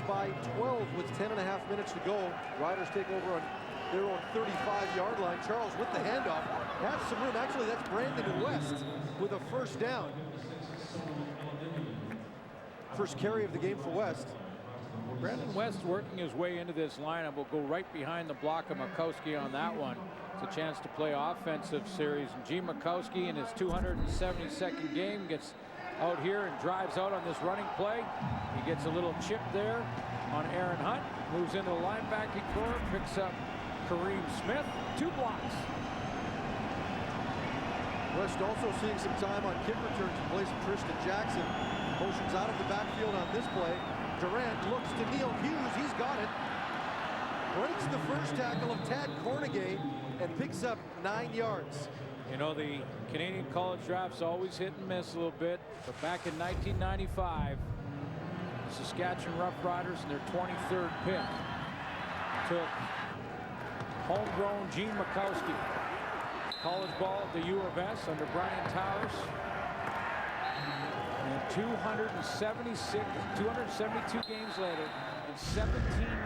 by 12 with 10.5 minutes to go. Riders take over on their own 35-yard line. Charles with the handoff. Has some room. Actually, that's Brandon West with a first down. First carry of the game for West. Brandon West working his way into this lineup. Will go right behind the block of Makowski on that one. It's a chance to play offensive series. And Gene Makowski in his 272nd game gets out here and drives out on this running play. He gets a little chip there on Aaron Hunt. Moves into the linebacking core. Picks up Kareem Smith. 2 blocks. West also seeing some time on kick returns in place of Tristan Jackson. Motions out of the backfield on this play. Durant looks to Neil Hughes. He's got it. Breaks the first tackle of Tad Cornegay and picks up 9 yards. You know, the Canadian college draft's always hit and miss a little bit, but back in 1995, the Saskatchewan Roughriders in their 23rd pick took homegrown Gene Makowski. College ball at the U of S under Brian Towers. And 272 games later and 17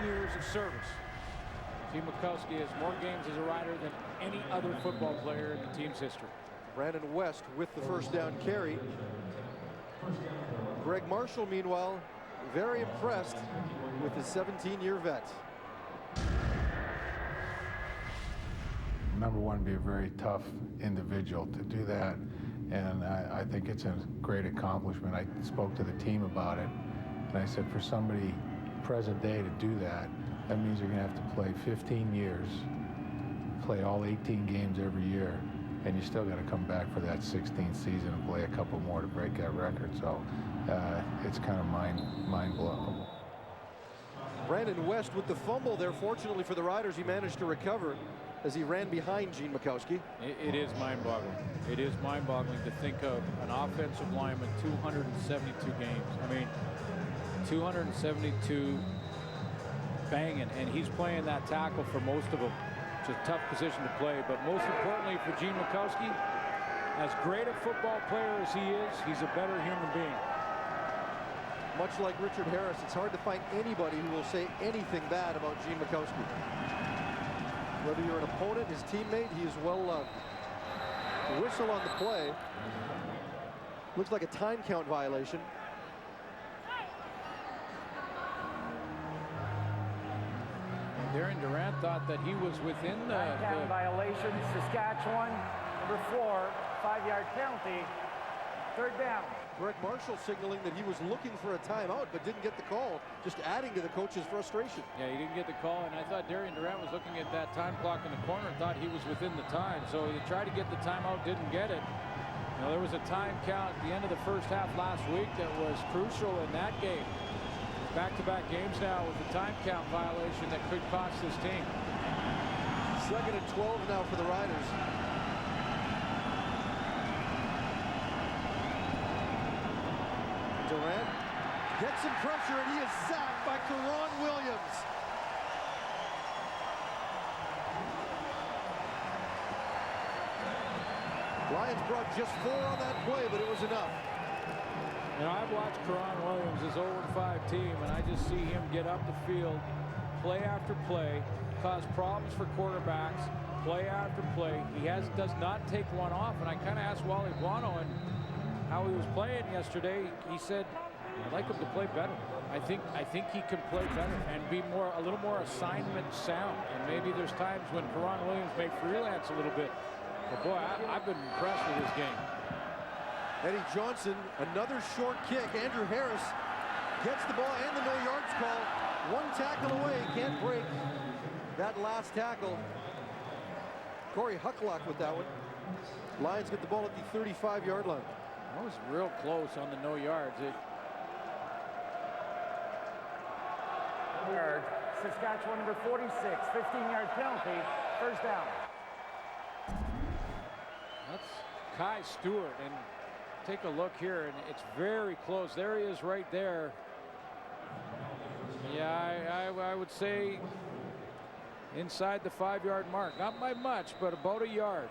years of service. Gene Makowski has more games as a Rider than any other football player in the team's history. Brandon West with the first down carry. Greg Marshall, meanwhile, very impressed with his 17-year vet. Number one, be a very tough individual to do that. And I think it's a great accomplishment. I spoke to the team about it. And I said, for somebody present day to do that, that means you're going to have to play 15 years, play all 18 games every year, and you still got to come back for that 16th season and play a couple more to break that record. So it's kind of mind-blowing. Brandon West with the fumble there. Fortunately for the Riders, he managed to recover as he ran behind Gene Makowski. It is mind-boggling. It is mind-boggling to think of an offensive lineman 272 games. I mean, 272 banging, and he's playing that tackle for most of them. It's a tough position to play, but most importantly for Gene Makowski, as great a football player as he is, he's a better human being. Much like Richard Harris, it's hard to find anybody who will say anything bad about Gene Makowski. Whether you're an opponent, his teammate, he is well loved. The whistle on the play. Looks like a time count violation. Darren Durant thought that he was within the... Time count violation, Saskatchewan, number 4, 5-yard penalty, 3rd down. Greg Marshall signaling that he was looking for a timeout but didn't get the call, just adding to the coach's frustration. Yeah, he didn't get the call, and I thought Darren Durant was looking at that time clock in the corner and thought he was within the time. So he tried to get the timeout, didn't get it. You know, there was a time count at the end of the first half last week that was crucial in that game. Back-to-back games now with the time count violation that could cost this team. 2nd and 12 now for the Riders. Durant gets some pressure and he is sacked by Karan Williams. Lions brought just 4 on that play, but it was enough. You know, I've watched Karan Williams, his 0-5 team, and I just see him get up the field, play after play, cause problems for quarterbacks, play after play. He does not take one off, and I kind of asked Wally Buono and how he was playing yesterday. He said, I'd like him to play better. I think he can play better and be a little more assignment sound. And maybe there's times when Karan Williams may freelance a little bit. But boy, I've been impressed with his game. Eddie Johnson, another short kick. Andrew Harris gets the ball and the no yards call. 1 tackle away, can't break that last tackle. Corey Hucklock with that one. Lions get the ball at the 35-yard line. That was real close on the no yards. Saskatchewan number 46, 15-yard penalty, 1st down. That's Kai Stewart, and take a look here, and it's very close. There he is right there. Yeah, I would say inside the 5-yard mark. Not by much, but about a yard.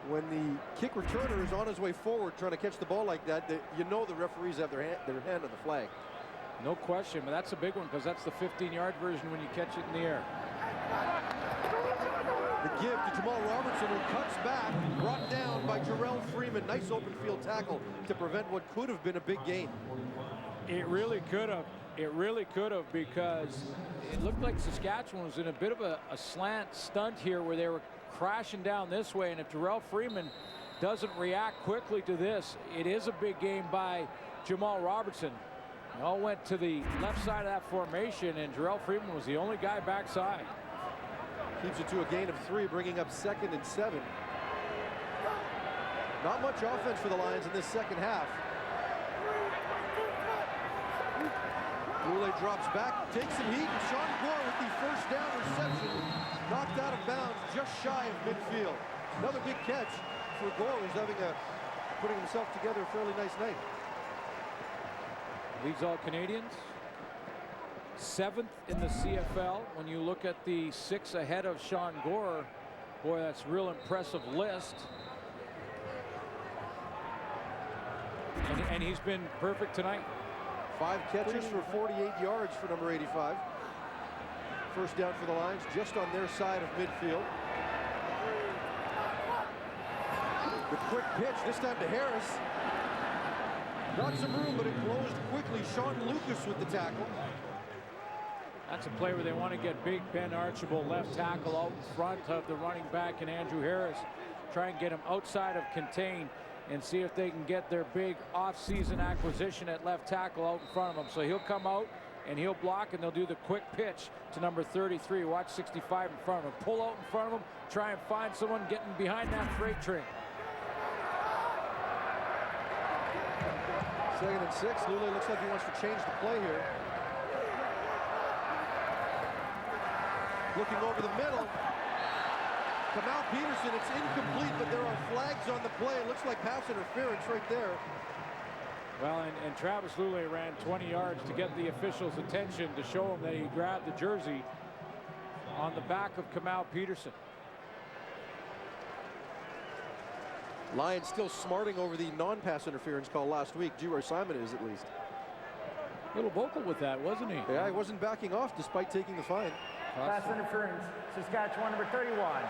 When the kick returner is on his way forward trying to catch the ball like that, you know the referees have their hand on the flag. No question, but that's a big one because that's the 15-yard version when you catch it in the air. The give to Jamal Robertson, who cuts back, brought down by Jarrell Freeman. Nice open field tackle to prevent what could have been a big gain. It really could have. It really could have, because it looked like Saskatchewan was in a bit of a slant stunt here where they were crashing down this way, and if Jarrell Freeman doesn't react quickly to this, it is a big game by Jamal Robertson. They all went to the left side of that formation, and Jarrell Freeman was the only guy backside. Keeps it to a gain of 3, bringing up 2nd and 7. Not much offense for the Lions in this second half. Lule drops back, takes some heat, and Sean Gore with the first down reception, knocked out of bounds just shy of midfield. Another big catch for Gore, who's putting himself together a fairly nice night. Leads all Canadians. 7th in the CFL. When you look at the 6 ahead of Sean Gore, boy, that's a real impressive list. And he's been perfect tonight. 5 catches for 48 yards for number 85. First down for the Lions, just on their side of midfield. The quick pitch, this time to Harris. Got some room, but it closed quickly. Sean Lucas with the tackle. That's a play where they want to get big Ben Archibald, left tackle, out in front of the running back and Andrew Harris. Try and get him outside of contain and see if they can get their big off-season acquisition at left tackle out in front of them. So he'll come out and he'll block, and they'll do the quick pitch to number 33. Watch 65 in front of him. Pull out in front of him. Try and find someone getting behind that freight train. 2nd and 6. Lule looks like he wants to change the play here. Looking over the middle. Kamal Peterson, it's incomplete, but there are flags on the play. It looks like pass interference right there. Well, and Travis Lule ran 20 yards to get the official's attention to show him that he grabbed the jersey on the back of Kamal Peterson. Lions still smarting over the non-pass interference call last week. G. Roy Simon is, at least. A little vocal with that, wasn't he? Yeah, he wasn't backing off despite taking the fine. Pass interference, Saskatchewan, number 31.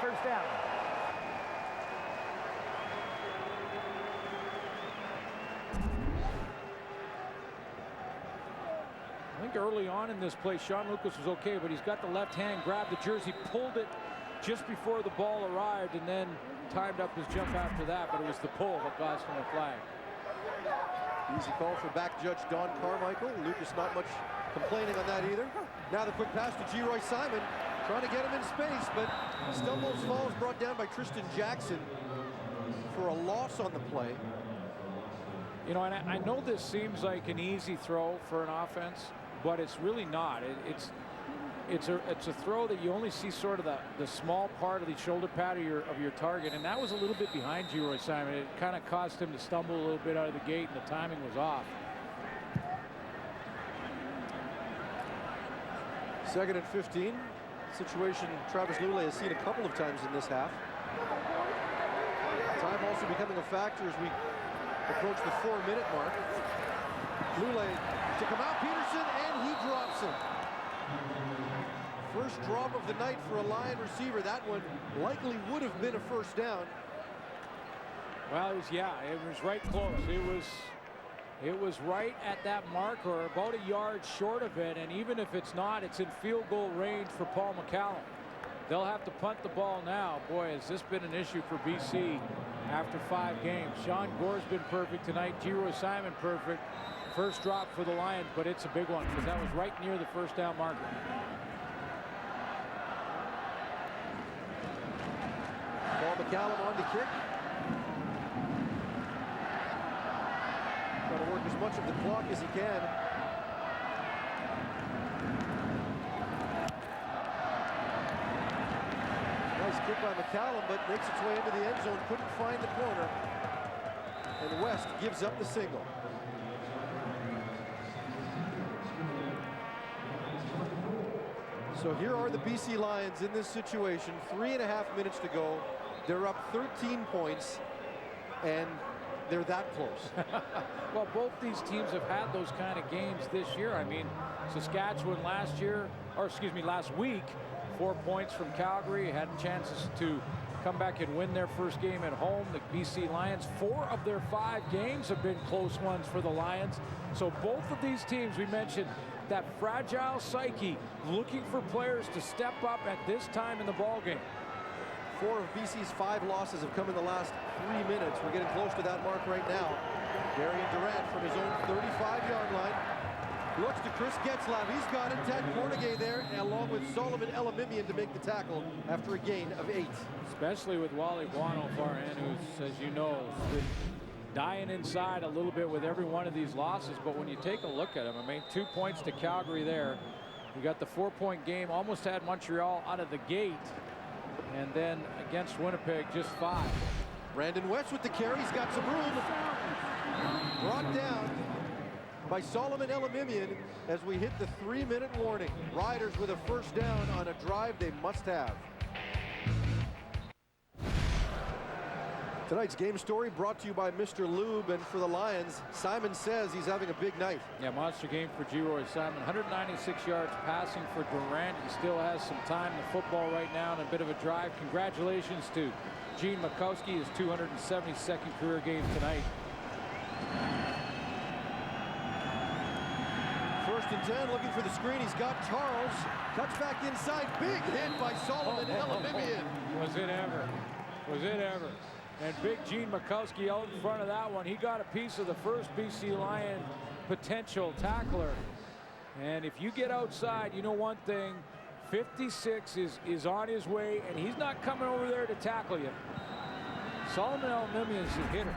First down. I think early on in this play, Sean Lucas was okay, but he's got the left hand, grabbed the jersey, pulled it just before the ball arrived, and then timed up his jump after that, but it was the pull that cost him a flag. Easy call for back judge Don Carmichael. Lucas not much complaining on that either. Now the quick pass to G. Roy Simon, trying to get him in space, but stumbles, falls, brought down by Tristan Jackson for a loss on the play. You know, and I know this seems like an easy throw for an offense, but it's really not. It's a throw that you only see sort of the small part of the shoulder pad of your target, and that was a little bit behind G. Roy Simon. It kind of caused him to stumble a little bit out of the gate, and the timing was off. 2nd and 15. Situation Travis Lule has seen a couple of times in this half. Time also becoming a factor as we approach the 4-minute mark. Lule to Kamal Peterson, and he drops him. First drop of the night for a Lion receiver. That one likely would have been a first down. Well, it was right close. It was right at that mark, or about a yard short of it, and even if it's not, it's in field goal range for Paul McCallum. They'll have to punt the ball now. Boy, has this been an issue for BC after 5 games. Sean Gore's been perfect tonight. G. Roy Simon perfect. First drop for the Lions, but it's a big one because that was right near the first down marker. Paul McCallum on the kick. Trying to work as much of the clock as he can. Nice kick by McCallum, but makes its way into the end zone. Couldn't find the corner. And West gives up the single. So here are the BC Lions in this situation. 3.5 minutes to go. They're up 13 points. And they're that close. Well, both these teams have had those kind of games this year. I mean, Saskatchewan last week, 4 points from Calgary, had chances to come back and win their first game at home. The BC Lions, 4 of their 5 games have been close ones for the Lions. So both of these teams, we mentioned that fragile psyche, looking for players to step up at this time in the ball game. 4 of BC's 5 losses have come in the last 3 minutes. We're getting close to that mark right now. Darian Durant from his own 35-yard line looks to Chris Getzlav. He's got it. Ted Cornegay there, along with Solomon Elamimian to make the tackle after a gain of 8. Especially with Wally Buono, Farhan, who's, as you know, been dying inside a little bit with every one of these losses. But when you take a look at him, I mean, 2 points to Calgary there. You got the 4-point game, almost had Montreal out of the gate. And then against Winnipeg, just 5. Brandon West with the carry. He's got some room. Brought down by Solomon Elamimian as we hit the 3-minute warning. Riders with a first down on a drive they must have. Tonight's game story brought to you by Mr. Lube, and for the Lions, Simon says he's having a big night. Yeah, monster game for G-Roy Simon. 196 yards passing for Durant. He still has some time in the football right now and a bit of a drive. Congratulations to Gene Makowski, his 272nd career game tonight. 1st and 10, looking for the screen. He's got Charles. Cuts back inside. Big hit by Solomon Elamimian. Was it ever? Was it ever? And big Gene Makowski out in front of that one. He got a piece of the first BC Lion potential tackler. And if you get outside, you know one thing, 56 is on his way, and he's not coming over there to tackle you. Solomon Elamimian is a hitter.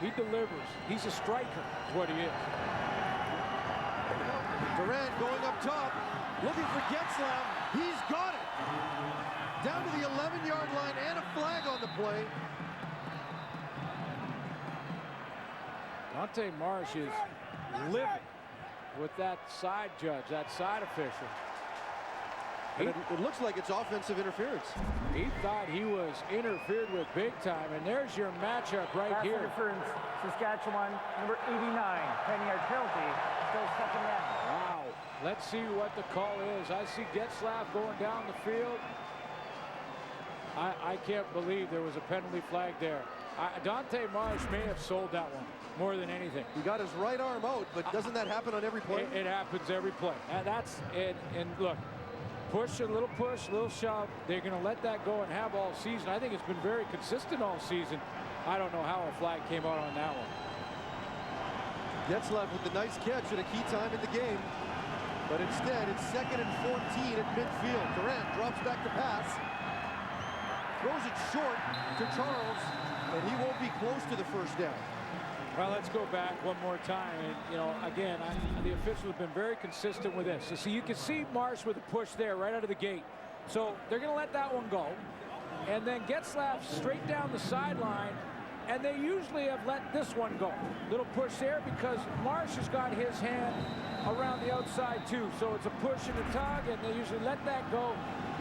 He delivers. He's a striker, is what he is. Durant going up top, looking for Getzlav. He's got it. Down to the 11-yard line and a flag on the play. Dante Marsh is livid with that side judge, that side official. It looks like it's offensive interference. He thought he was interfered with big time, and there's your matchup right Pass here. interference, Saskatchewan, number 89, 10-yard penalty, still 2nd down. Wow. Let's see what the call is. I see Getzlav going down the field. I can't believe there was a penalty flag there. Dante Marsh may have sold that one more than anything. He got his right arm out, but doesn't that happen on every play? It happens every play. And look, push, a little shove. They're going to let that go and have all season. I think it's been very consistent all season. I don't know how a flag came out on that one. Getzlav with the nice catch at a key time in the game. But instead, it's 2nd and 14 at midfield. Durant drops back to pass. Throws it short to Charles, and he won't be close to the first down. Well, let's go back one more time. And, you know, again, the officials have been very consistent with this. So see, you can see Marsh with a push there right out of the gate. So they're going to let that one go. And then Getzlav straight down the sideline. And they usually have let this one go. Little push there because Marsh has got his hand around the outside too. So it's a push and a tug, and they usually let that go.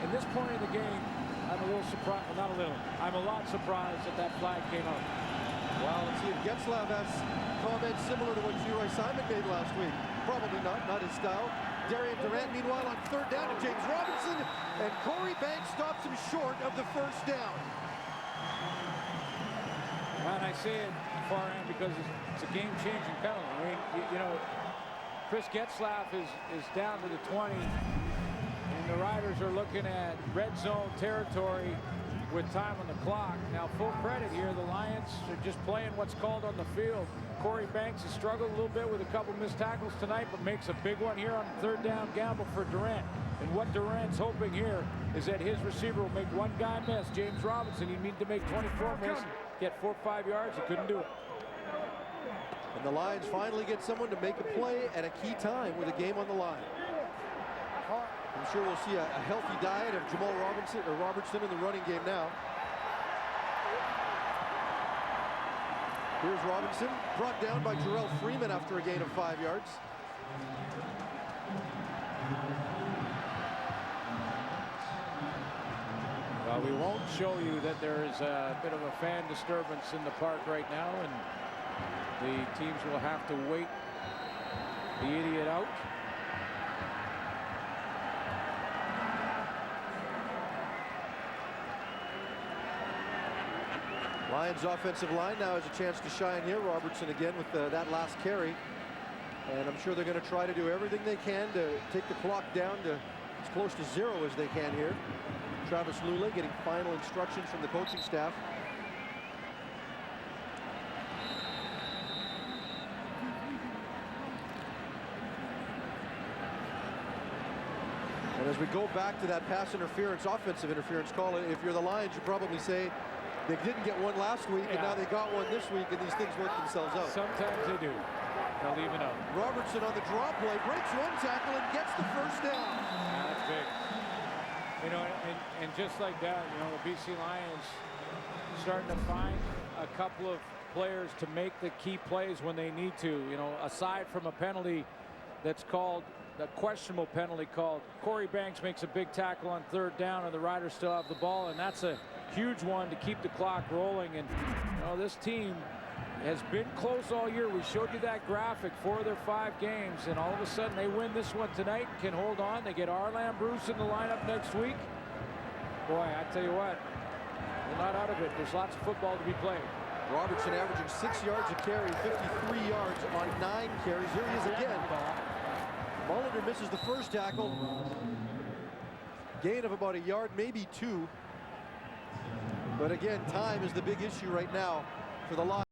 In this point in the game, I'm a little surprised. Well, not a little. I'm a lot surprised that flag came out. Well, let's see if Getzlav has comments similar to what G-Roy Simon made last week. Probably not his style. Darian Durant, meanwhile, on 3rd down to James Robinson, and Corey Banks stops him short of the first down. And I say it far end because it's a game-changing penalty. I mean, you know, Chris Getzlav is down to the 20, and the Riders are looking at red zone territory with time on the clock. Now, full credit here, the Lions are just playing what's called on the field. Corey Banks has struggled a little bit with a couple missed tackles tonight, but makes a big one here on 3rd down gamble for Durant. And what Durant's hoping here is that his receiver will make one guy miss, James Robinson. He needed to make 24 miss, get 4 or 5 yards. He couldn't do it. And the Lions finally get someone to make a play at a key time with a game on the line. I'm sure we'll see a healthy diet of Jamal Robertson in the running game now. Here's Robinson, brought down by Jarrell Freeman after a gain of 5 yards. We won't show you that there is a bit of a fan disturbance in the park right now, and the teams will have to wait the idiot out. Lions offensive line now has a chance to shine here. Robertson again with that last carry. And I'm sure they're going to try to do everything they can to take the clock down to as close to 0 as they can here. Travis Lule getting final instructions from the coaching staff. And as we go back to that pass interference, offensive interference call, if you're the Lions, you probably say they didn't get one last week, and now they got one this week, and these things work themselves out. Sometimes they do. They'll leave it out. Robertson on the draw play, breaks one tackle and gets the first down. That's big. You know, and just like that, you know, the BC Lions starting to find a couple of players to make the key plays when they need to. You know, aside from a penalty that's called, the questionable penalty called, Corey Banks makes a big tackle on 3rd down, and the Riders still have the ball, and that's a huge one to keep the clock rolling. And you know, this team has been close all year. We showed you that graphic, 4 of their 5 games, and all of a sudden they win this one tonight, can hold on. They get Arlan Bruce in the lineup next week. Boy, I tell you what, they're not out of it. There's lots of football to be played. Robertson averaging 6 yards a carry, 53 yards on 9 carries. Here he is again. Mullender misses the first tackle. Gain of about a yard, maybe 2. But again, time is the big issue right now for the Lions.